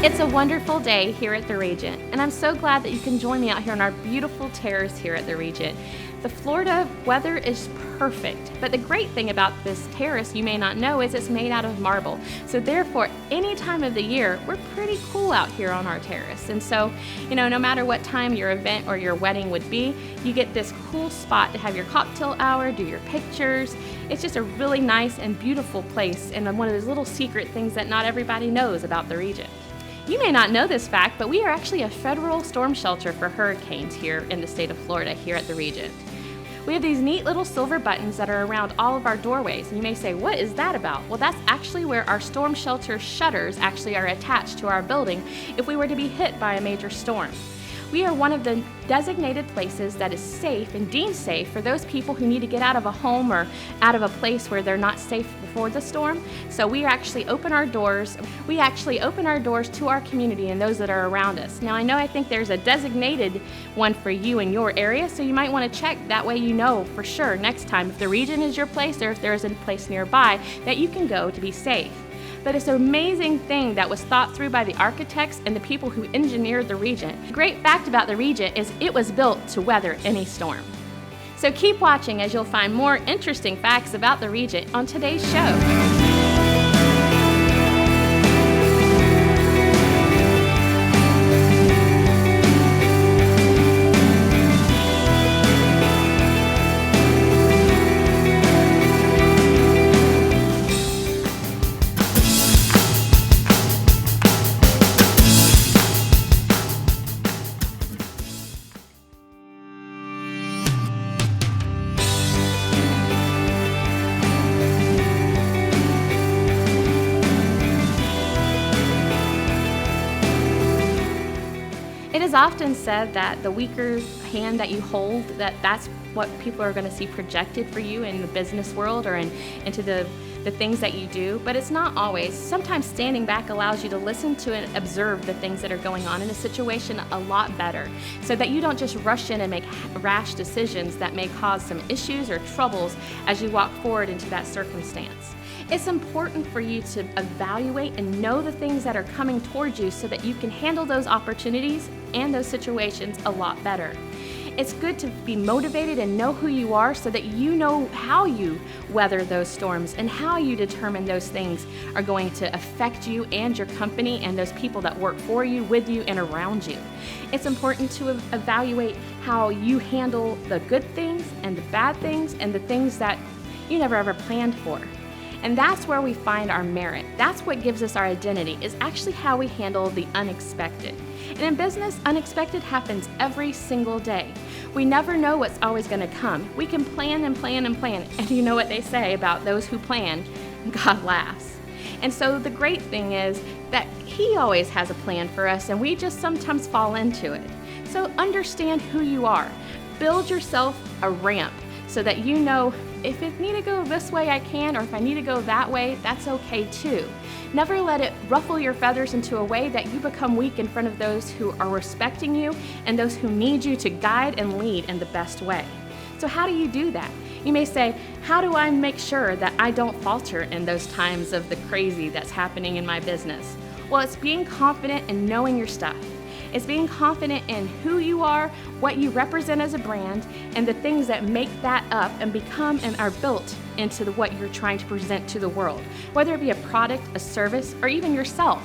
It's a wonderful day here at the Regent, and I'm so glad that you can join me out here on our beautiful terrace here at the Regent. The Florida weather is perfect, but the great thing about this terrace you may not know is it's made out of marble. So therefore, any time of the year, we're pretty cool out here on our terrace. And so, no matter what time your event or your wedding would be, you get this cool spot to have your cocktail hour, do your pictures. It's just a really nice and beautiful place, and one of those little secret things that not everybody knows about the Regent. You may not know this fact, but we are actually a federal storm shelter for hurricanes here in the state of Florida, here at the Regent. We have these neat little silver buttons that are around all of our doorways, and you may say, what is that about? Well, that's actually where our storm shelter shutters actually are attached to our building if we were to be hit by a major storm. We are one of the designated places that is safe and deemed safe for those people who need to get out of a home or out of a place where they're not safe before the storm. So we actually open our doors. We actually open our doors to our community and those that are around us. Now I think there's a designated one for you in your area, so you might want to check. That way you know for sure next time if the Regent is your place or if there is a place nearby that you can go to be safe. But it's an amazing thing that was thought through by the architects and the people who engineered the Regent. The great fact about the Regent is it was built to weather any storm. So keep watching as you'll find more interesting facts about the Regent on today's show. It is often said that the weaker hand that you hold, that's what people are going to see projected for you in the business world or into the things that you do, but it's not always. Sometimes standing back allows you to listen to and observe the things that are going on in a situation a lot better, so that you don't just rush in and make rash decisions that may cause some issues or troubles as you walk forward into that circumstance. It's important for you to evaluate and know the things that are coming towards you so that you can handle those opportunities and those situations a lot better. It's good to be motivated and know who you are so that you know how you weather those storms and how you determine those things are going to affect you and your company and those people that work for you, with you, and around you. It's important to evaluate how you handle the good things and the bad things and the things that you never ever planned for. And that's where we find our merit. That's what gives us our identity, is actually how we handle the unexpected. And in business, unexpected happens every single day. We never know what's always going to come. We can plan and plan and plan. And you know what they say about those who plan? God laughs. And so the great thing is that He always has a plan for us, and we just sometimes fall into it. So understand who you are. Build yourself a ramp so that you know, if I need to go this way, I can, or if I need to go that way, that's okay too. Never let it ruffle your feathers into a way that you become weak in front of those who are respecting you and those who need you to guide and lead in the best way. So how do you do that? You may say, how do I make sure that I don't falter in those times of the crazy that's happening in my business? Well, it's being confident in knowing your stuff. It's being confident in who you are, what you represent as a brand, and the things that make that up and become and are built into what you're trying to present to the world, whether it be a product, a service, or even yourself.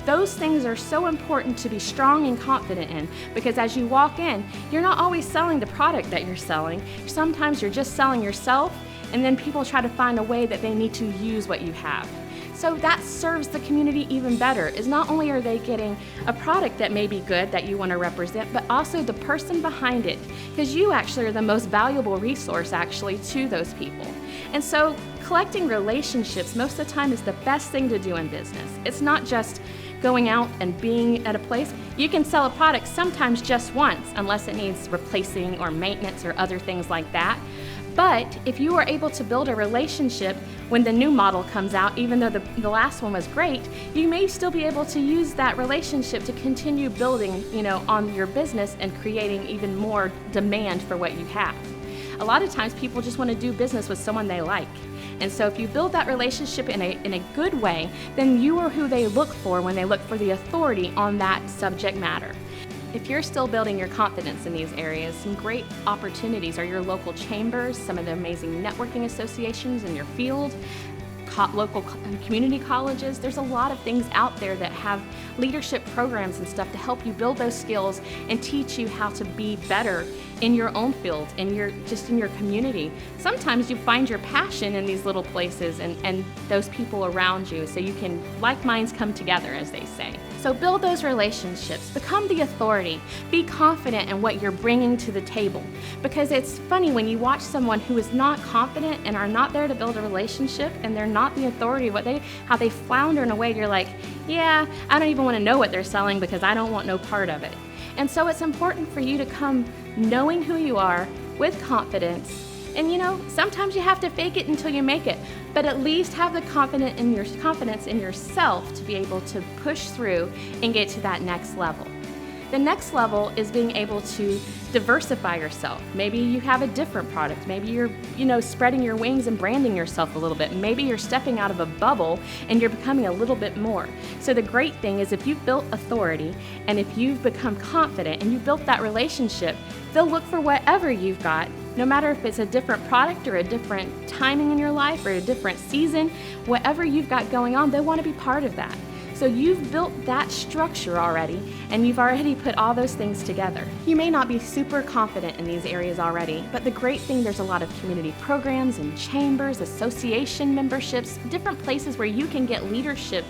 Those things are so important to be strong and confident in, because as you walk in, you're not always selling the product that you're selling. Sometimes you're just selling yourself, and then people try to find a way that they need to use what you have. So that serves the community even better, is not only are they getting a product that may be good that you want to represent, but also the person behind it, because you actually are the most valuable resource actually to those people. And so collecting relationships most of the time is the best thing to do in business. It's not just going out and being at a place. You can sell a product sometimes just once, unless it needs replacing or maintenance or other things like that. But if you are able to build a relationship when the new model comes out, even though the last one was great, you may still be able to use that relationship to continue building, on your business and creating even more demand for what you have. A lot of times people just want to do business with someone they like. And so if you build that relationship in a good way, then you are who they look for when they look for the authority on that subject matter. If you're still building your confidence in these areas, some great opportunities are your local chambers, some of the amazing networking associations in your field, local community colleges. There's a lot of things out there that have leadership programs and stuff to help you build those skills and teach you how to be better in your own field, in your community. Sometimes you find your passion in these little places and those people around you, so you can, like minds come together, as they say. So build those relationships, become the authority, be confident in what you're bringing to the table. Because it's funny when you watch someone who is not confident and are not there to build a relationship, and they're not the authority, how they flounder in a way, you're like, yeah, I don't even want to know what they're selling because I don't want no part of it. And so it's important for you to come knowing who you are with confidence. And sometimes you have to fake it until you make it, but at least have the confidence in yourself to be able to push through and get to that next level. The next level is being able to diversify yourself. Maybe you have a different product. Maybe you're, spreading your wings and branding yourself a little bit. Maybe you're stepping out of a bubble and you're becoming a little bit more. So the great thing is if you've built authority and if you've become confident and you've built that relationship, they'll look for whatever you've got, no matter if it's a different product or a different timing in your life or a different season, whatever you've got going on, they want to be part of that. So you've built that structure already, and you've already put all those things together. You may not be super confident in these areas already, but the great thing, there's a lot of community programs and chambers, association memberships, different places where you can get leadership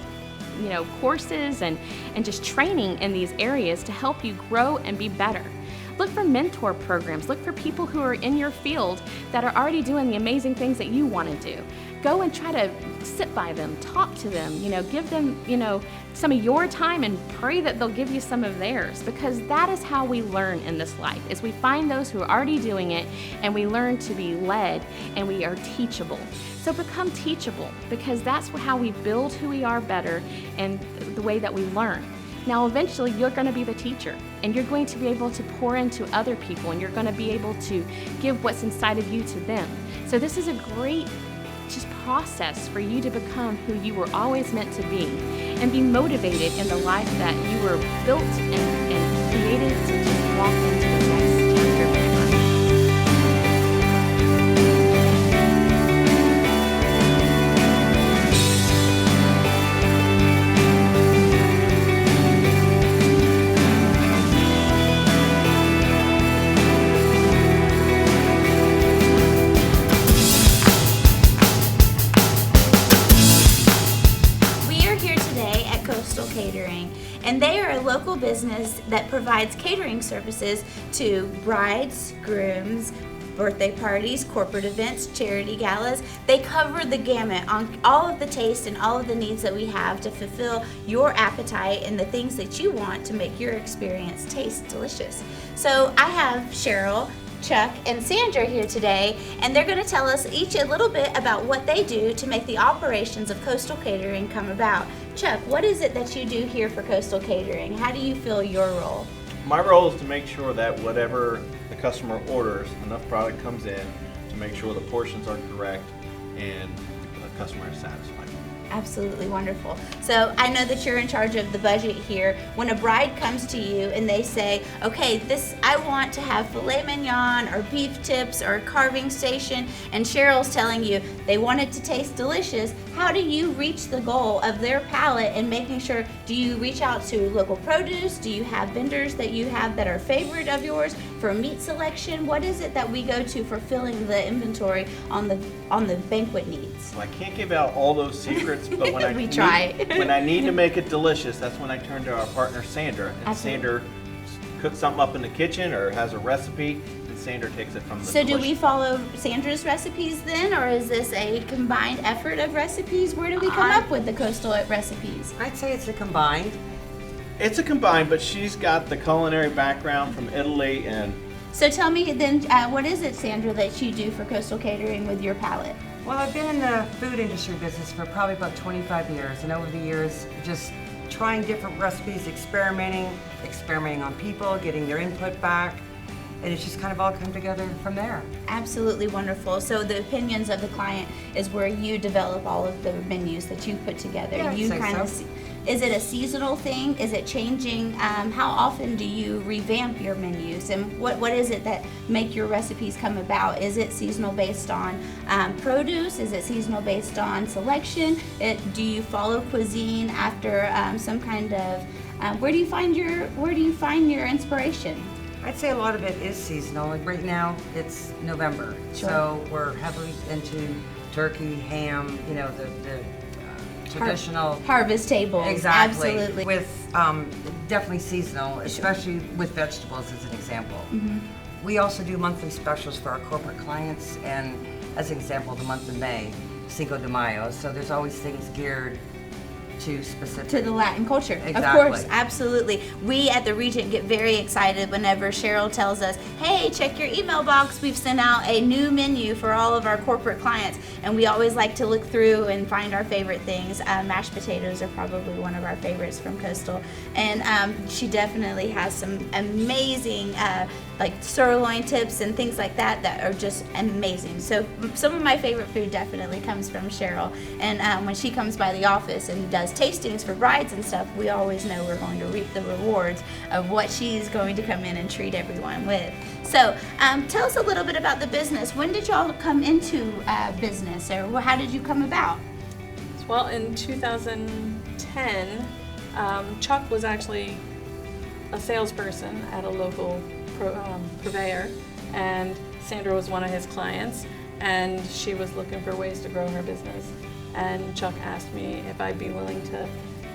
courses and just training in these areas to help you grow and be better. Look for mentor programs. Look for people who are in your field that are already doing the amazing things that you want to do. Go and try to sit by them, talk to them, give them, some of your time and pray that they'll give you some of theirs, because that is how we learn in this life, is we find those who are already doing it and we learn to be led and we are teachable. So become teachable, because that's how we build who we are better and the way that we learn. Now, eventually, you're going to be the teacher, and you're going to be able to pour into other people, and you're going to be able to give what's inside of you to them. So this is a great process for you to become who you were always meant to be, and be motivated in the life that you were built and created to just walk into the next chapter of your life. And they are a local business that provides catering services to brides, grooms, birthday parties, corporate events, charity galas. They cover the gamut on all of the tastes and all of the needs that we have to fulfill your appetite and the things that you want to make your experience taste delicious. So I have Cheryl, Chuck, and Sandra here today, and they're going to tell us each a little bit about what they do to make the operations of Coastal Catering come about. Chuck, what is it that you do here for Coastal Catering? How do you feel your role? My role is to make sure that whatever the customer orders, enough product comes in to make sure the portions are correct and the customer is satisfied. Absolutely wonderful. So I know that you're in charge of the budget here. When a bride comes to you and they say, okay, I want to have filet mignon or beef tips or a carving station, and Cheryl's telling you they want it to taste delicious, how do you reach the goal of their palate and making sure, do you reach out to local produce? Do you have vendors that you have that are favorite of yours for meat selection? What is it that we go to for filling the inventory on the banquet needs? Well, I can't give out all those secrets, but when when I need to make it delicious, that's when I turn to our partner Sandra. And Absolutely. Sandra cooks something up in the kitchen or has a recipe, and Sandra takes it from the So do we follow Sandra's recipes then, or is this a combined effort of recipes? Where do we come up with the coastal recipes? I'd say it's a combined. It's a combined, but she's got the culinary background from Italy, and So tell me then, what is it, Sandra, that you do for Coastal Catering with your palate? Well, I've been in the food industry business for probably about 25 years, and over the years, just trying different recipes, experimenting on people, getting their input back, and it's just kind of all come together from there. Absolutely wonderful. So the opinions of the client is where you develop all of the menus that you put together. Yeah, I'd You say kind of so. is it a seasonal thing? Is it changing? How often do you revamp your menus? And what is it that make your recipes come about? Is it seasonal based on produce? Is it seasonal based on selection? Do you follow cuisine after some kind of where do you find your inspiration? I'd say a lot of it is seasonal. Like right now, it's November, Sure. so we're heavily into turkey, ham, the traditional. Harvest tables. Exactly. Absolutely. With definitely seasonal, especially with vegetables as an example. Mm-hmm. We also do monthly specials for our corporate clients, and as an example, the month of May, Cinco de Mayo. So there's always things geared to specific. To the Latin culture. Of Exactly. course, absolutely. We at the Regent get very excited whenever Cheryl tells us, hey, check your email box. We've sent out a new menu for all of our corporate clients. And we always like to look through and find our favorite things. Mashed potatoes are probably one of our favorites from Coastal. And she definitely has some amazing like sirloin tips and things like that are just amazing. So some of my favorite food definitely comes from Cheryl. And when she comes by the office and does tastings for brides and stuff, we always know we're going to reap the rewards of what she's going to come in and treat everyone with. So tell us a little bit about the business. When did y'all come into business, or how did you come about? Well, in 2010, Chuck was actually a salesperson at a local purveyor, and Sandra was one of his clients, and she was looking for ways to grow her business. And Chuck asked me if I'd be willing to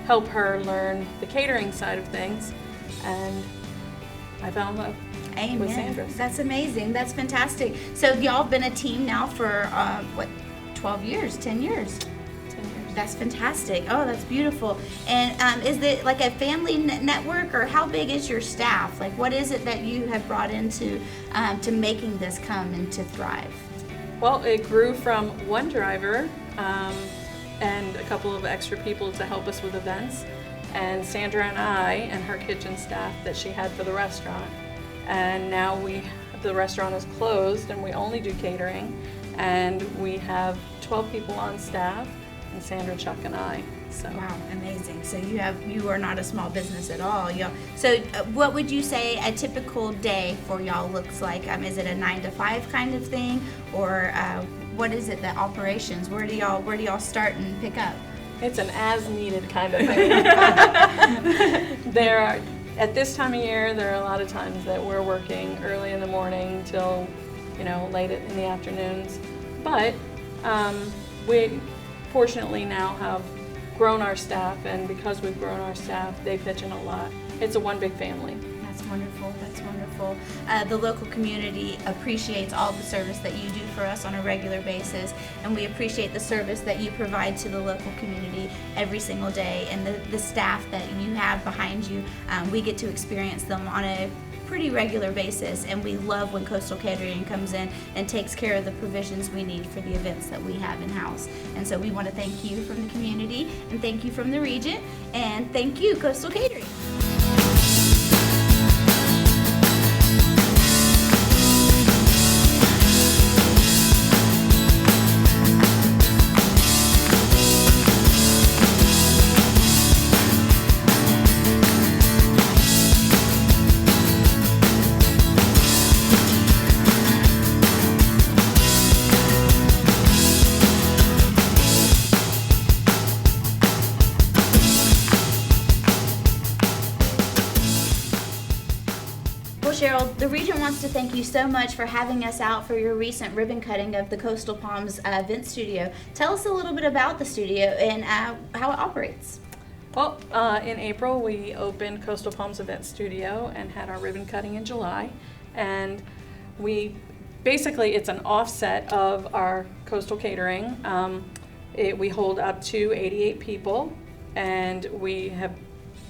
help her learn the catering side of things, and I fell in love with Sandra. That's amazing. That's fantastic. So y'all been a team now for 12 years, 10 years? 10 years. That's fantastic. Oh, that's beautiful. And is it like a family network, or how big is your staff? Like, what is it that you have brought into to making this come and to thrive? Well, it grew from one driver and a couple of extra people to help us with events, and Sandra and I and her kitchen staff that she had for the restaurant. And now the restaurant is closed and we only do catering, and we have 12 people on staff, and Sandra, Chuck, and I. So. Wow, amazing. So you are not a small business at all. So what would you say a typical day for y'all looks like? Is it a 9 to 5 kind of thing, or what is it, the operations? Where do y'all start and pick up? It's an as-needed kind of thing. At this time of year, there are a lot of times that we're working early in the morning till, late in the afternoons. But we fortunately now have grown our staff, and because we've grown our staff, they pitch in a lot. It's a one big family. That's wonderful. That's wonderful. The local community appreciates all the service that you do for us on a regular basis, and we appreciate the service that you provide to the local community every single day. And the staff that you have behind you, we get to experience them on a pretty regular basis, and we love when Coastal Catering comes in and takes care of the provisions we need for the events that we have in-house. And so we want to thank you from the community, and thank you from the Regent, and thank you, Coastal Catering. Cheryl, the Regent wants to thank you so much for having us out for your recent ribbon cutting of the Coastal Palms event studio. Tell us a little bit about the studio and how it operates. Well, in April, we opened Coastal Palms Event Studio and had our ribbon cutting in July. And it's an offset of our Coastal Catering. We hold up to 88 people, and we have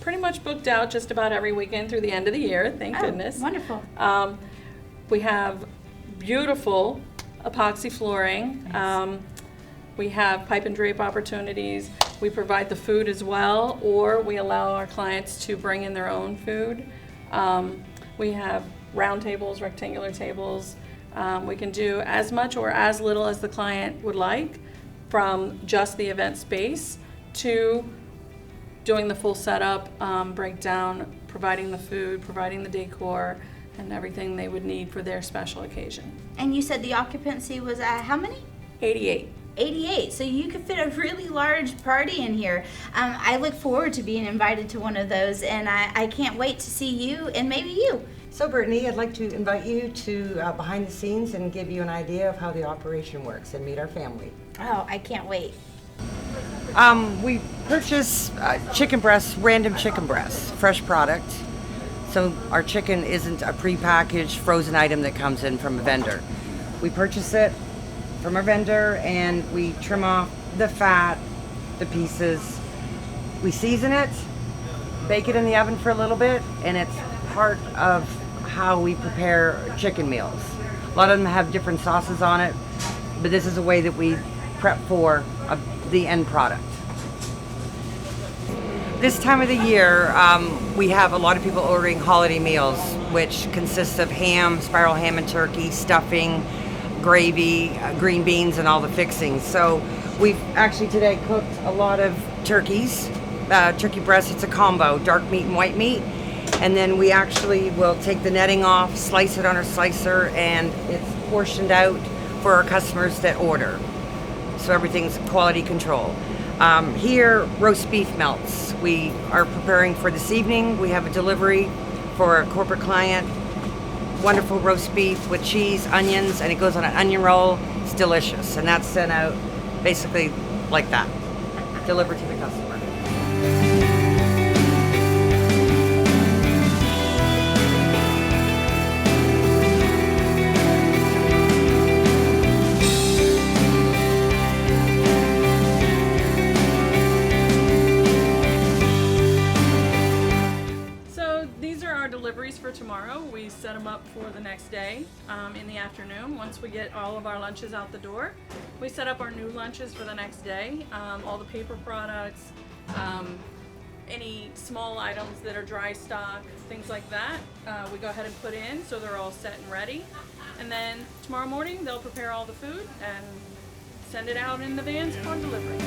pretty much booked out just about every weekend through the end of the year, thank goodness. Wonderful. We have beautiful epoxy flooring. Nice. We have pipe and drape opportunities. We provide the food as well, or we allow our clients to bring in their own food. We have round tables, rectangular tables. We can do as much or as little as the client would like, from just the event space to doing the full setup, breakdown, providing the food, providing the decor, and everything they would need for their special occasion. And you said the occupancy was at how many? 88. 88. So you could fit a really large party in here. I look forward to being invited to one of those, and I can't wait to see you and maybe you. So Brittany, I'd like to invite you to behind the scenes and give you an idea of how the operation works and meet our family. Oh, I can't wait. We purchase chicken breasts, random chicken breasts, fresh product. So our chicken isn't a prepackaged frozen item that comes in from a vendor. We purchase it from our vendor and we trim off the fat, the pieces. We season it, bake it in the oven for a little bit, and it's part of how we prepare chicken meals. A lot of them have different sauces on it, but this is a way that we prep for the end product. This time of the year, we have a lot of people ordering holiday meals, which consists of ham, spiral ham and turkey, stuffing, gravy, green beans, and all the fixings. So we've actually today cooked a lot of turkeys, turkey breast. It's a combo, dark meat and white meat. And then we actually will take the netting off, slice it on our slicer, and it's portioned out for our customers that order. So everything's quality control. Here, roast beef melts. We are preparing for this evening. We have a delivery for a corporate client. Wonderful roast beef with cheese, onions, and it goes on an onion roll. It's delicious, and that's sent out basically like that, delivered to the customer. Deliveries for tomorrow. We set them up for the next day in the afternoon. Once we get all of our lunches out the door, we set up our new lunches for the next day. All the paper products, any small items that are dry stock, things like that, we go ahead and put in so they're all set and ready. And then tomorrow morning they'll prepare all the food and send it out in the vans for delivery.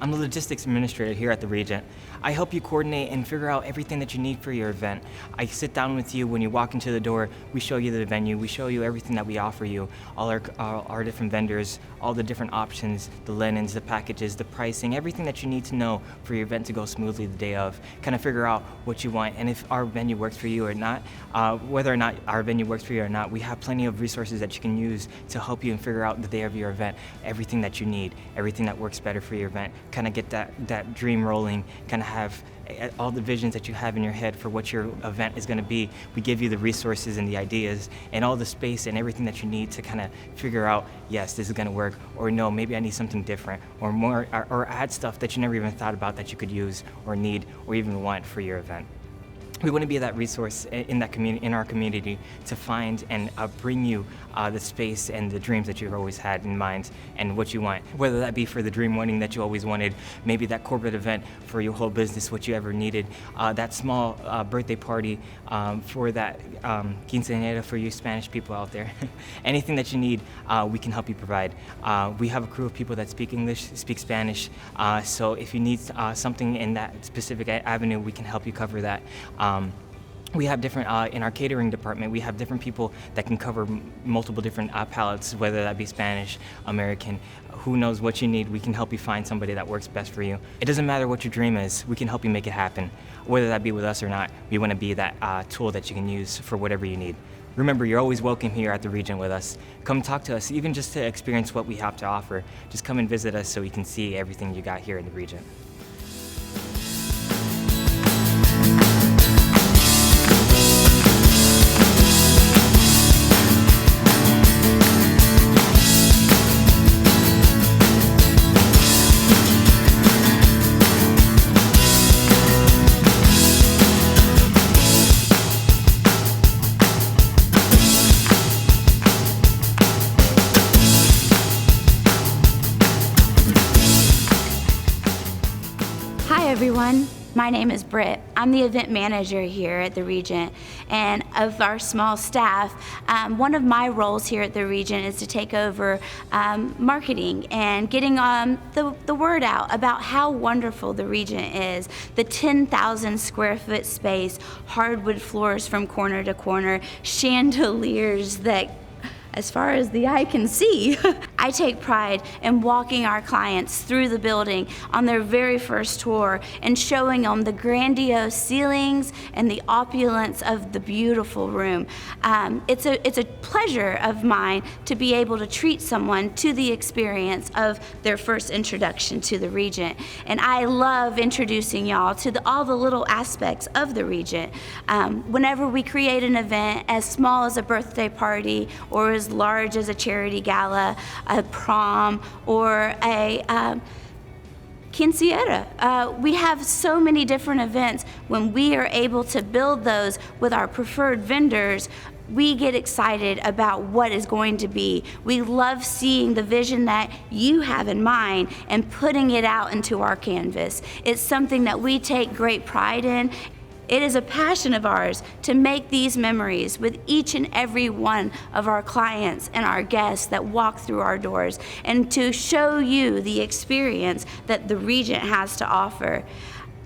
I'm the logistics administrator here at the Regent. I help you coordinate and figure out everything that you need for your event. I sit down with you when you walk into the door. We show you the venue. We show you everything that we offer you, all our different vendors, all the different options, the linens, the packages, the pricing, everything that you need to know for your event to go smoothly the day of. Kind of figure out what you want and if our venue works for you or not. Whether or not our venue works for you or not, we have plenty of resources that you can use to help you and figure out the day of your event, everything that you need, everything that works better for your event. Kind of get that dream rolling, kind of have all the visions that you have in your head for what your event is going to be. We give you the resources and the ideas and all the space and everything that you need to kind of figure out, yes, this is going to work, or no, maybe I need something different, or more, or add stuff that you never even thought about that you could use or need or even want for your event. We want to be that resource in that community, in our community, to find and bring you the space and the dreams that you've always had in mind and what you want. Whether that be for the dream wedding that you always wanted, maybe that corporate event for your whole business, what you ever needed, that small birthday party for that quinceañera for you Spanish people out there. Anything that you need, we can help you provide. We have a crew of people that speak English, speak Spanish, so if you need something in that specific avenue, we can help you cover that. We have different, in our catering department, we have different people that can cover multiple different palettes, whether that be Spanish, American, who knows what you need. We can help you find somebody that works best for you. It doesn't matter what your dream is, we can help you make it happen. Whether that be with us or not, we want to be that tool that you can use for whatever you need. Remember, you're always welcome here at the Regent with us. Come talk to us, even just to experience what we have to offer. Just come and visit us so you can see everything you got here in the Regent. Hi everyone, my name is Britt. I'm the event manager here at the Regent, and of our small staff, one of my roles here at the Regent is to take over marketing and getting the word out about how wonderful the Regent is. The 10,000 square foot space, hardwood floors from corner to corner, chandeliers that as far as the eye can see. I take pride in walking our clients through the building on their very first tour and showing them the grandiose ceilings and the opulence of the beautiful room. It's a pleasure of mine to be able to treat someone to the experience of their first introduction to the Regent. And I love introducing y'all to all the little aspects of the Regent. Whenever we create an event as small as a birthday party or as large as a charity gala, a prom, or a quinceañera. We have so many different events. When we are able to build those with our preferred vendors, we get excited about what is going to be. We love seeing the vision that you have in mind and putting it out into our canvas. It's something that we take great pride in. It is a passion of ours to make these memories with each and every one of our clients and our guests that walk through our doors, and to show you the experience that the Regent has to offer.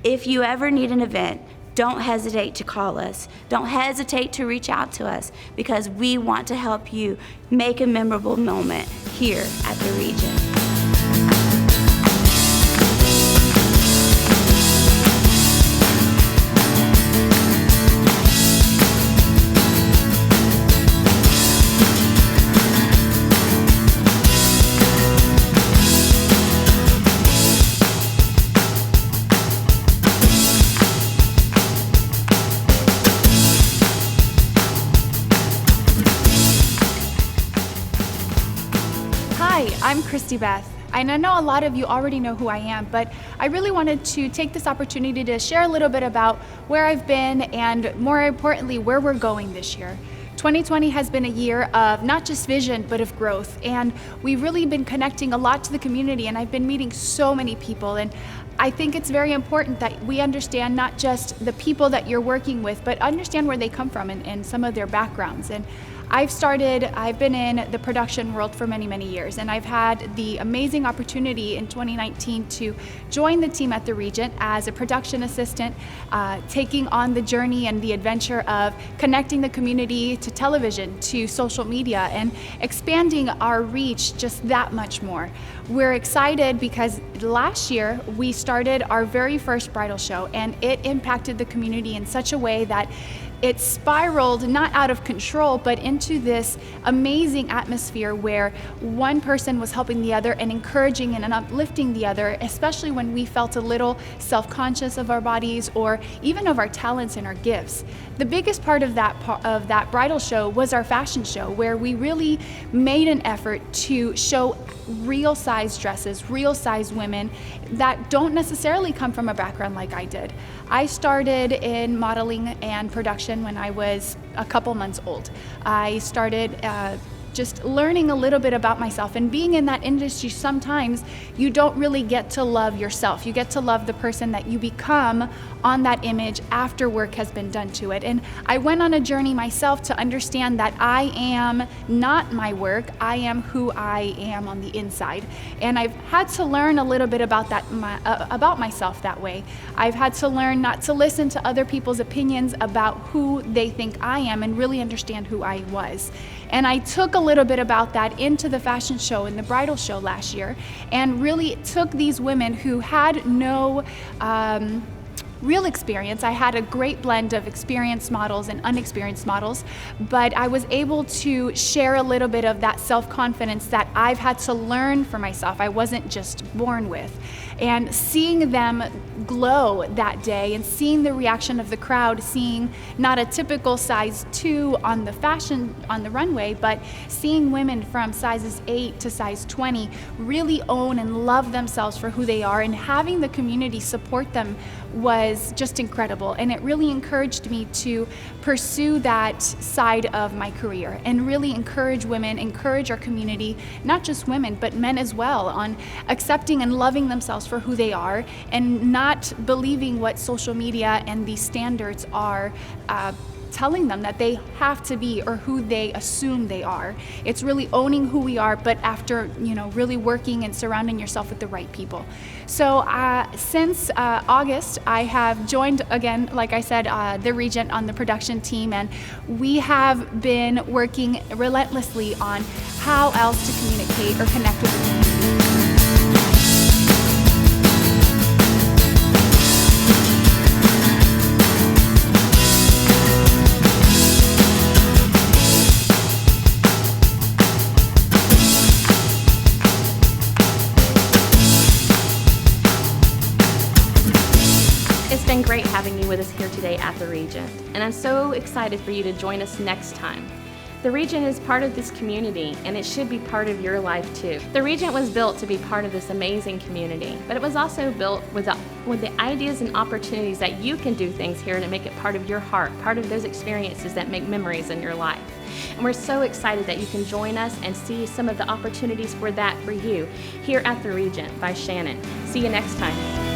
If you ever need an event, don't hesitate to call us. Don't hesitate to reach out to us, because we want to help you make a memorable moment here at the Regent. Hi, I'm Christy Beth, and I know a lot of you already know who I am, but I really wanted to take this opportunity to share a little bit about where I've been and, more importantly, where we're going this year. 2020 has been a year of not just vision, but of growth, and we've really been connecting a lot to the community, and I've been meeting so many people, and I think it's very important that we understand not just the people that you're working with, but understand where they come from and some of their backgrounds. And I've been in the production world for many, many years, and I've had the amazing opportunity in 2019 to join the team at the Regent as a production assistant, taking on the journey and the adventure of connecting the community to television, to social media, and expanding our reach just that much more. We're excited because last year we started our very first bridal show, and it impacted the community in such a way that it spiraled not out of control, but into this amazing atmosphere where one person was helping the other and encouraging and uplifting the other, especially when we felt a little self-conscious of our bodies or even of our talents and our gifts. The biggest part of that bridal show was our fashion show, where we really made an effort to show real size dresses, real size women that don't necessarily come from a background like I did. I started in modeling and production when I was a couple months old. I started just learning a little bit about myself, and being in that industry, sometimes you don't really get to love yourself. You get to love the person that you become on that image after work has been done to it. And I went on a journey myself to understand that I am not my work, I am who I am on the inside. And I've had to learn a little bit about that, about myself that way. I've had to learn not to listen to other people's opinions about who they think I am, and really understand who I was. And I took a little bit about that into the fashion show and the bridal show last year, and really took these women who had no real experience. I had a great blend of experienced models and unexperienced models, but I was able to share a little bit of that self-confidence that I've had to learn for myself. I wasn't just born with. And seeing them glow that day and seeing the reaction of the crowd, seeing not a typical size 2 on the runway, but seeing women from sizes 8 to size 20 really own and love themselves for who they are, and having the community support them was just incredible. And it really encouraged me to pursue that side of my career and really encourage women, encourage our community, not just women, but men as well, on accepting and loving themselves for who they are and not believing what social media and these standards are telling them that they have to be or who they assume they are. It's really owning who we are, but after really working and surrounding yourself with the right people. So since August, I have joined again, like I said, ZRegent on the production team, and we have been working relentlessly on how else to communicate or connect with the community. It's been great having you with us here today at ZRegent, and I'm so excited for you to join us next time. ZRegent is part of this community, and it should be part of your life too. ZRegent was built to be part of this amazing community, but it was also built with the ideas and opportunities that you can do things here to make it part of your heart, part of those experiences that make memories in your life. And we're so excited that you can join us and see some of the opportunities for that for you here at ZRegent by Shannon. See you next time.